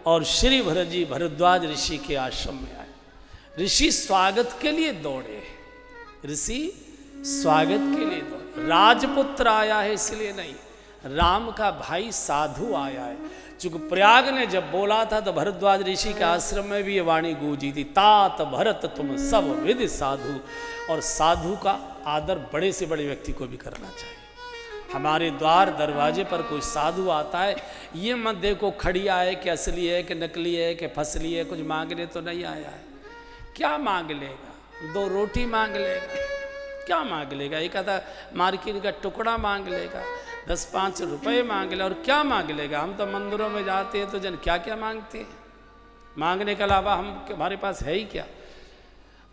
और श्री भरत जी भरद्वाज ऋषि के आश्रम में आए। ऋषि स्वागत के लिए दौड़े, ऋषि स्वागत के लिए दौड़े। राजपुत्र आया है इसलिए नहीं, राम का भाई साधु आया है। चूंकि प्रयाग ने जब बोला था तो भरद्वाज ऋषि के आश्रम में भी ये वाणी गूंजी थी, तात भरत तुम सब विधि साधु। और साधु का आदर बड़े से बड़े व्यक्ति को भी करना चाहिए। हमारे द्वार दरवाजे पर कोई साधु आता है, ये मत देखो खड़िया है कि असली है कि नकली है कि फसली है, कुछ मांगने तो नहीं आया है। क्या मांग लेगा? 2 रोटी मांग लेगा, क्या मांग लेगा? एक आधा मार्किन का टुकड़ा मांग लेगा, 10-5 रुपए मांग ले, और क्या मांग लेगा? हम तो मंदिरों में जाते हैं तो जन क्या क्या मांगते हैं, मांगने के अलावा हमारे पास है ही क्या?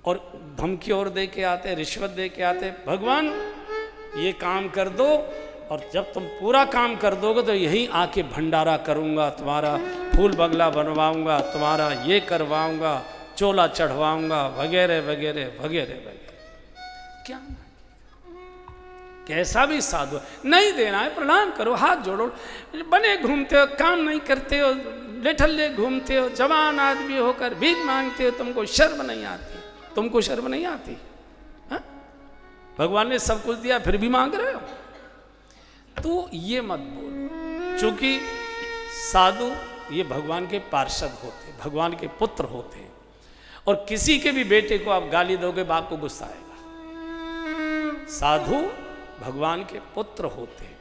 और धमकी और दे के आते, रिश्वत दे के आते, भगवान ये काम कर दो, और जब तुम पूरा काम कर दोगे तो यहीं आके भंडारा करूँगा, तुम्हारा फूल बंगला बनवाऊँगा, तुम्हारा ये करवाऊँगा, चोला चढ़वाऊँगा, वगैरह वगैरह वगैरह वगैरह। क्या कैसा भी साधु नहीं देना है, प्रणाम करो, हाथ जोड़ो। बने घूमते हो, काम नहीं करते हो, लेठल्ले घूमते हो, जवान आदमी होकर भीख मांगते हो, तुमको शर्म नहीं आती? तुमको शर्म नहीं आती? हा? भगवान ने सब कुछ दिया फिर भी मांग रहे हो? तो ये मत बोलो, क्योंकि साधु ये भगवान के पार्षद होते, भगवान के पुत्र होते हैं। और किसी के भी बेटे को आप गाली दोगे, बाप को गुस्सा आएगा। साधु भगवान के पुत्र होते हैं।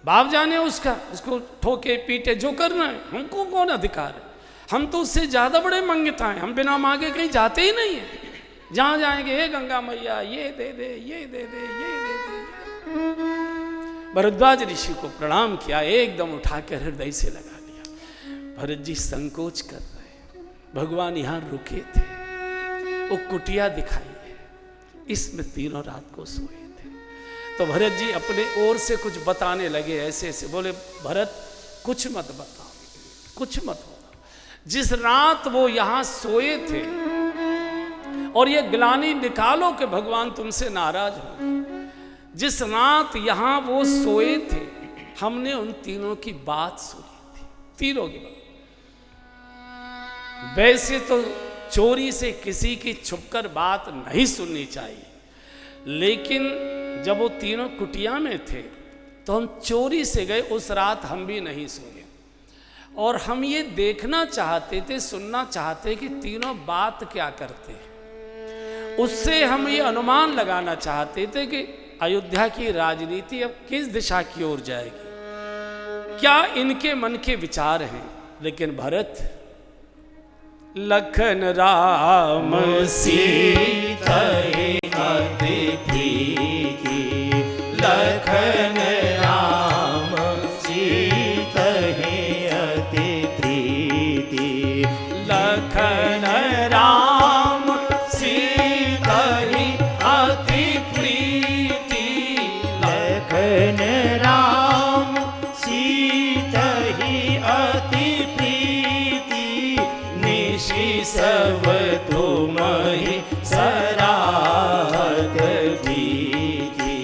बाप जाने उसको ठोके पीटे जो करना है, हमको कौन अधिकार है? हम तो उससे ज्यादा बड़े मंगता हैं, हम बिना मांगे कहीं जाते ही नहीं है। जहां जाएंगे, हे गंगा मैया ये दे दे, ये दे दे, ये दे दे। भरद्वाज ऋषि को प्रणाम किया, एकदम उठाकर हृदय से लगा लिया। भरत जी संकोच कर रहे, भगवान यहां रुके थे, वो कुटिया दिखाई है, इसमें तीनों रात को सोए थे। तो भरत जी अपने ओर से कुछ बताने लगे, ऐसे ऐसे बोले, भरत कुछ मत बताओ, कुछ मत बताओ। जिस रात वो यहां सोए थे, और ये ग्लानि निकालो कि भगवान तुमसे नाराज हो, जिस रात यहां वो सोए थे, हमने उन तीनों की बात सुनी थी, तीनों की बात। वैसे तो चोरी से किसी की छुपकर बात नहीं सुननी चाहिए, लेकिन जब वो तीनों कुटिया में थे तो हम चोरी से गए, उस रात हम भी नहीं सोए। और हम ये देखना चाहते थे, सुनना चाहते कि तीनों बात क्या करते हैं। उससे हम ये अनुमान लगाना चाहते थे कि अयोध्या की राजनीति अब किस दिशा की ओर जाएगी, क्या इनके मन के विचार हैं। लेकिन भरत, लखन राम सीता अति प्रीति, लखन राम सीता अति प्रीति, लखन राम सीता अति प्रीति, लखन राम सीता अति प्रीति, निशि सब तुम्हि सराहत भीति,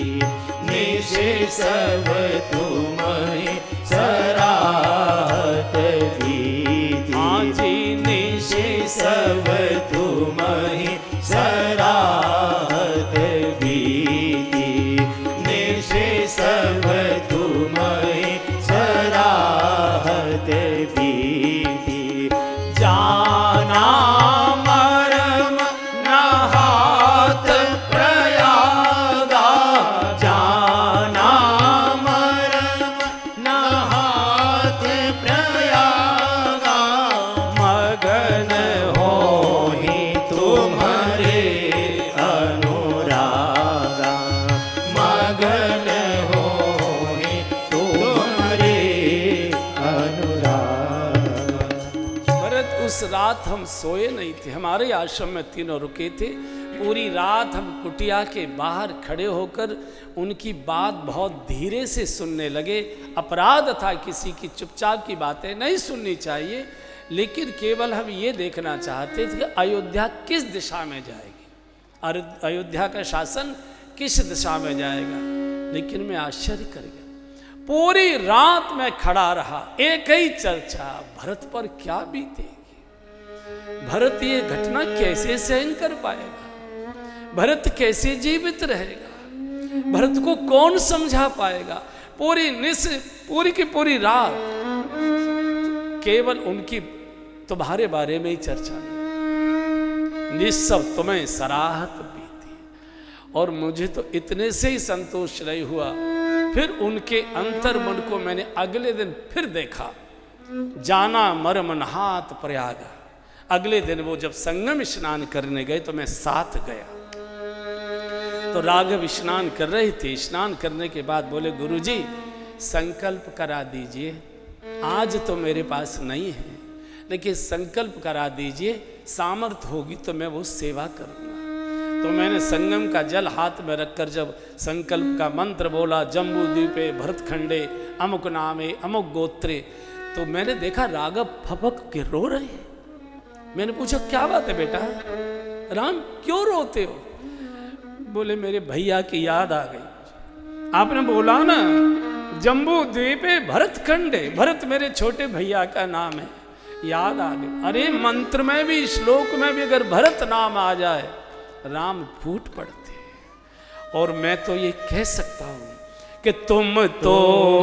निशि सब तुम्हि सराहत भीति, आजी निशि सब तुम्हि सराहत भीति, निशि सब तुम्हि सराहत भीति, जाना मरम नहात प्रयागा, जाना मरम नहात प्रयागा, मगन होहि तुम्हारे अनुरागा, मगन होहि तुम्हारे अनुरागा। भरत, उस रात हम सोए नहीं थे, हमारे आश्रम में तीनों रुके थे। पूरी रात हम कुटिया के बाहर खड़े होकर उनकी बात बहुत धीरे से सुनने लगे। अपराध था किसी की चुपचाप की बातें नहीं सुननी चाहिए, लेकिन केवल हम ये देखना चाहते थे कि अयोध्या किस दिशा में जाएगी, अयोध्या का शासन किस दिशा में जाएगा। लेकिन मैं आश्चर्य कर गया, पूरी रात मैं खड़ा रहा, एक ही चर्चा, भरत पर क्या बीतेगी, भरत ये घटना कैसे सहन कर पाएगा, भरत कैसे जीवित रहेगा, भरत को कौन समझा पाएगा। पूरी की पूरी रात केवल उनकी तुम्हारे बारे में ही चर्चा नहीं, निस्सब तुम्हें सराहत बीती। और मुझे तो इतने से ही संतोष नहीं हुआ, फिर उनके अंतर मन को मैंने अगले दिन फिर देखा। जाना मरमन हाथ प्रयाग, अगले दिन वो जब संगम स्नान करने गए तो मैं साथ गया। तो राघव स्नान कर रही थी, स्नान करने के बाद बोले गुरुजी संकल्प करा दीजिए, आज तो मेरे पास नहीं है लेकिन संकल्प करा दीजिए, सामर्थ्य होगी तो मैं वो सेवा करूँगा। तो मैंने संगम का जल हाथ में रखकर जब संकल्प का मंत्र बोला, जम्बू द्वीपे भरतखंडे अमुक नामे अमुक गोत्रे, तो मैंने देखा राघव फपक के रो रहे हैं। मैंने पूछा क्या बात है बेटा, राम क्यों रोते हो? बोले मेरे भैया की याद आ गई। आपने बोला ना जम्बू द्वीपे भरतखंडे, भरत मेरे छोटे भैया का नाम है, याद आ गई। अरे मंत्र में भी, श्लोक में भी अगर भरत नाम आ जाए राम फूट पड़ते हैं। और मैं तो ये कह सकता हूं कि तुम तो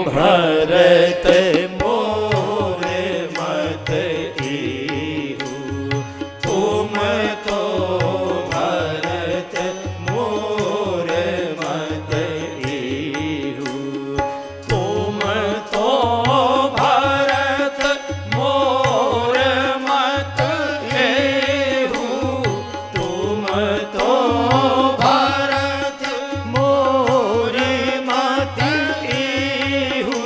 भरत मोरे मत इहु, तुम तो भरत मोरे मत इहु, तुम तो भरत मोरे मत इहु, तुम तो भरत मोरे मत इहु,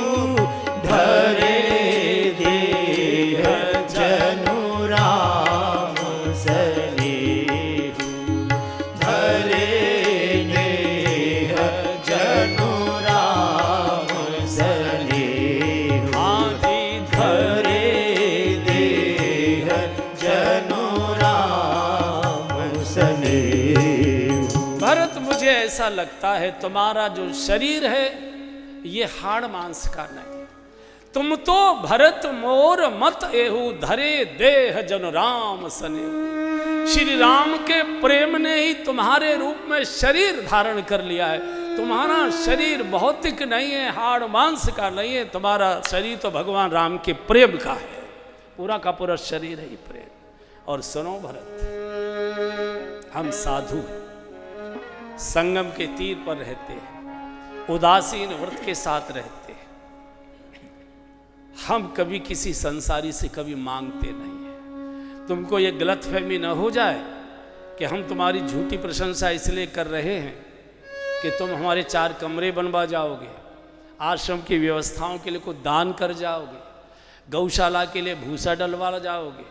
धरे देह जनु राम सनेहु, धरे देह जनु राम सनेहु, आदि धरे देह जनु राम सनेहु। भरत मुझे ऐसा लगता है तुम्हारा जो शरीर है ये हाड़ मांस का नहीं, तुम तो भरत मोर मत एहु, धरे देह जन राम सनेहु। श्री राम के प्रेम ने ही तुम्हारे रूप में शरीर धारण कर लिया है। तुम्हारा शरीर भौतिक नहीं है, हाड़ मांस का नहीं है, तुम्हारा शरीर तो भगवान राम के प्रेम का है, पूरा का पूरा शरीर है ही प्रेम। और सुनो भरत, हम साधु हैं, संगम के तीर पर रहते हैं, उदासीन व्रत के साथ रहते हैं, हम कभी किसी संसारी से कभी मांगते नहीं हैं। तुमको ये गलतफहमी न हो जाए कि हम तुम्हारी झूठी प्रशंसा इसलिए कर रहे हैं कि तुम हमारे 4 कमरे बनवा जाओगे, आश्रम की व्यवस्थाओं के लिए कुछ दान कर जाओगे, गौशाला के लिए भूसा डलवा जाओगे,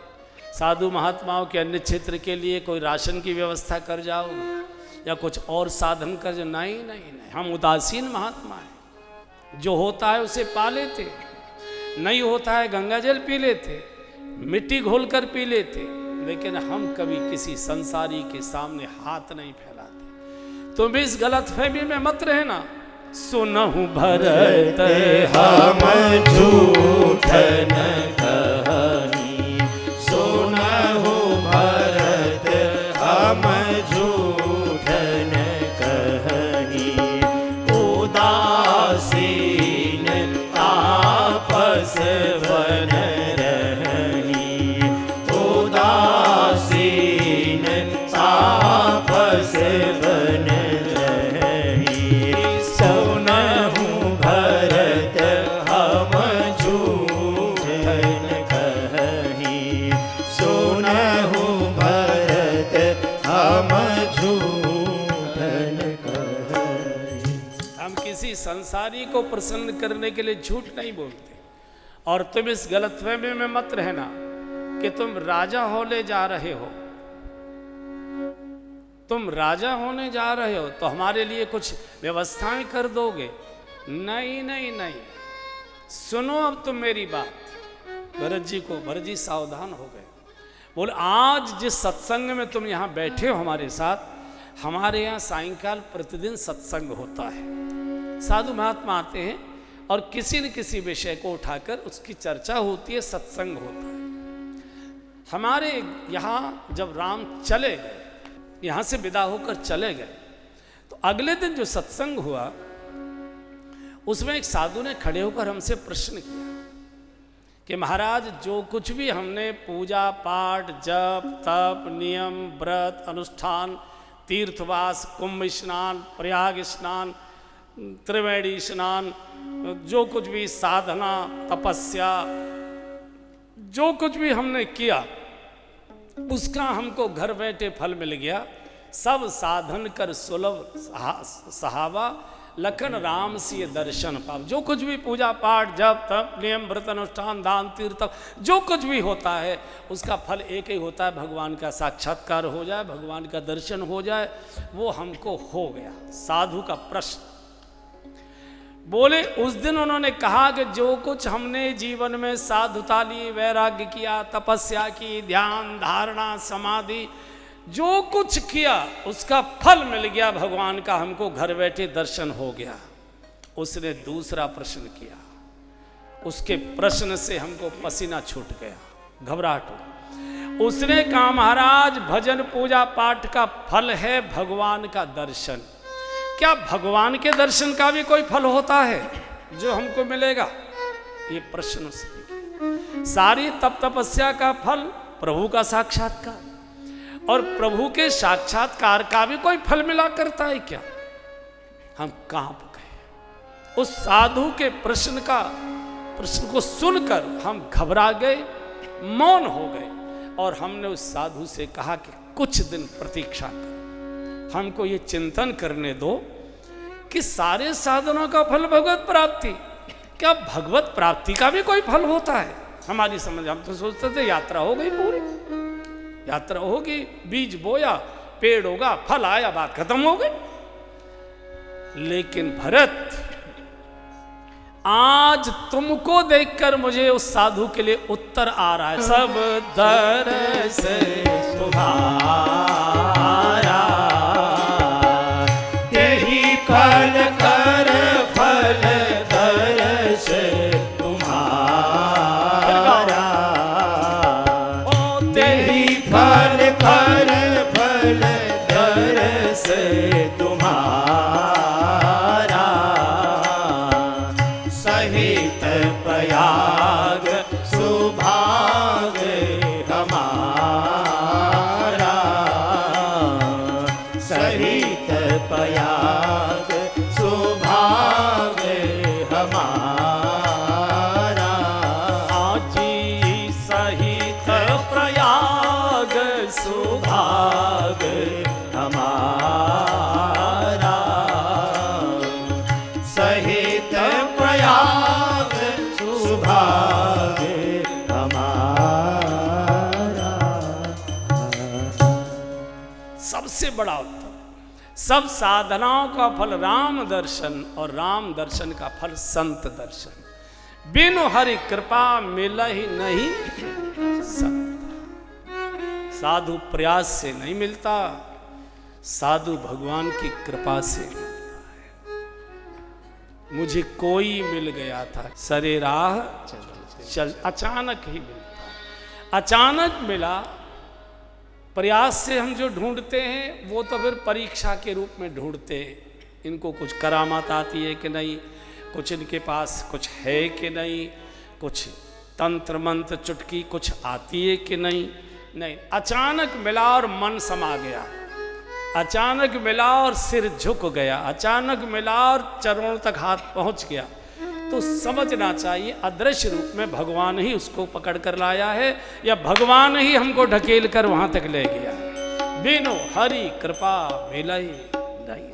साधु महात्माओं के अन्य क्षेत्र के लिए कोई राशन की व्यवस्था कर जाओगे या कुछ और साधन कर जाओ। नहीं नहीं नहीं, हम उदासीन महात्मा हैं, जो होता है उसे पा लेते, नहीं होता है गंगा जल पी लेते, मिट्टी घोल कर पी लेते, लेकिन हम कभी किसी संसारी के सामने हाथ नहीं फैलाते। तुम इस गलतफहमी में मत रहना। सुनहु भरत हम झूठ न कहनी, सुनहु भरत हम झूठ न कहनी, उदासीन तापस बन रहनी, उदासीन तापस बन रहनी, सुनहु भरत हम झूठ न कहनी, सुनहु भरत हम झूठ न कहनी। हम किसी संसारी को प्रसन्न करने के लिए झूठ नहीं बोलते। और तुम इस गलतफहमी में मत रहना कि तुम राजा होने जा रहे हो, तुम राजा होने जा रहे हो तो हमारे लिए कुछ व्यवस्थाएं कर दोगे। नहीं नहीं नहीं, सुनो अब तुम मेरी बात। भरत जी सावधान हो गए। बोले आज जिस सत्संग में तुम यहाँ बैठे हो हमारे साथ, हमारे यहाँ सायंकाल प्रतिदिन सत्संग होता है, साधु महात्मा आते हैं और किसी न किसी विषय को उठाकर उसकी चर्चा होती है, सत्संग होता है। हमारे यहाँ जब राम चले गए, यहाँ से विदा होकर चले गए, तो अगले दिन जो सत्संग हुआ उसमें एक साधु ने खड़े होकर हमसे प्रश्न किया कि महाराज, जो कुछ भी हमने पूजा पाठ, जप तप, नियम, व्रत, अनुष्ठान, तीर्थवास, कुंभ स्नान, प्रयाग स्नान, त्रिवेणी स्नान, जो कुछ भी साधना, तपस्या, जो कुछ भी हमने किया उसका हमको घर बैठे फल मिल गया। सब साधन कर सुलभ सहावा, लखन राम सिय दर्शन पाव। जो कुछ भी पूजा पाठ, जप तप, नियम, व्रत, अनुष्ठान, दान, तीर्थ, जो कुछ भी होता है उसका फल एक ही होता है, भगवान का साक्षात्कार हो जाए, भगवान का दर्शन हो जाए। वो हमको हो गया। साधु का प्रश्न बोले, उस दिन उन्होंने कहा कि जो कुछ हमने जीवन में साधुता ली, वैराग्य किया, तपस्या की, ध्यान, धारणा, समाधि, जो कुछ किया उसका फल मिल गया भगवान का, हमको घर बैठे दर्शन हो गया। उसने दूसरा प्रश्न किया, उसके प्रश्न से हमको पसीना छूट गया, घबराहट हो। उसने कहा, महाराज, भजन पूजा पाठ का फल है भगवान का दर्शन। क्या भगवान के दर्शन का भी कोई फल होता है जो हमको मिलेगा? ये प्रश्न उसने। सारी तप तपस्या का फल प्रभु का साक्षात्कार, और प्रभु के साक्षात्कार का भी कोई फल मिला करता है क्या? हम कांप गए। उस साधु के प्रश्न को सुनकर हम घबरा गए, मौन हो गए, और हमने उस साधु से कहा कि कुछ दिन प्रतीक्षा करो, हमको ये चिंतन करने दो कि सारे साधनों का फल भगवत प्राप्ति, क्या भगवत प्राप्ति का भी कोई फल होता है? हमारी समझ, हम तो सोचते थे यात्रा हो गई, पूरी यात्रा होगी, बीज बोया, पेड़ होगा, फल आया, बात खत्म हो गई। लेकिन भरत, आज तुमको देखकर मुझे उस साधु के लिए उत्तर आ रहा है। सब दर्श तुम्हारा, यही फल कर फल दर्श तुम्हारा, तेही फल कर फल दर्श तुम्हारा, सहित प्रयाग सुभाग हमारा, सहित प्रयाग सुभाग हमारा, आजी सहित प्रयाग सुभाग हमारा, सहित प्रयाग सुभाग हमारा। सबसे बड़ा उत्तर, सब साधनाओं का फल राम दर्शन, और राम दर्शन का फल संत दर्शन। बिनु हरि कृपा मिला ही नहीं संत। साधु प्रयास से नहीं मिलता, साधु भगवान की कृपा से मिलता है। मुझे कोई मिल गया था, सरे राह चल, अचानक ही मिलता, अचानक मिला। प्रयास से हम जो ढूंढते हैं वो तो फिर परीक्षा के रूप में ढूंढते हैं, इनको कुछ करामात आती है कि नहीं, कुछ इनके पास कुछ है कि नहीं, कुछ तंत्र मंत्र चुटकी कुछ आती है कि नहीं। नहीं, अचानक मिला और मन समा गया, अचानक मिला और सिर झुक गया, अचानक मिला और चरणों तक हाथ पहुंच गया। तो समझना चाहिए अदृश्य रूप में भगवान ही उसको पकड़ कर लाया है, या भगवान ही हमको ढकेल कर वहां तक ले गया है। बिनु हरि कृपा मिलाई नहीं।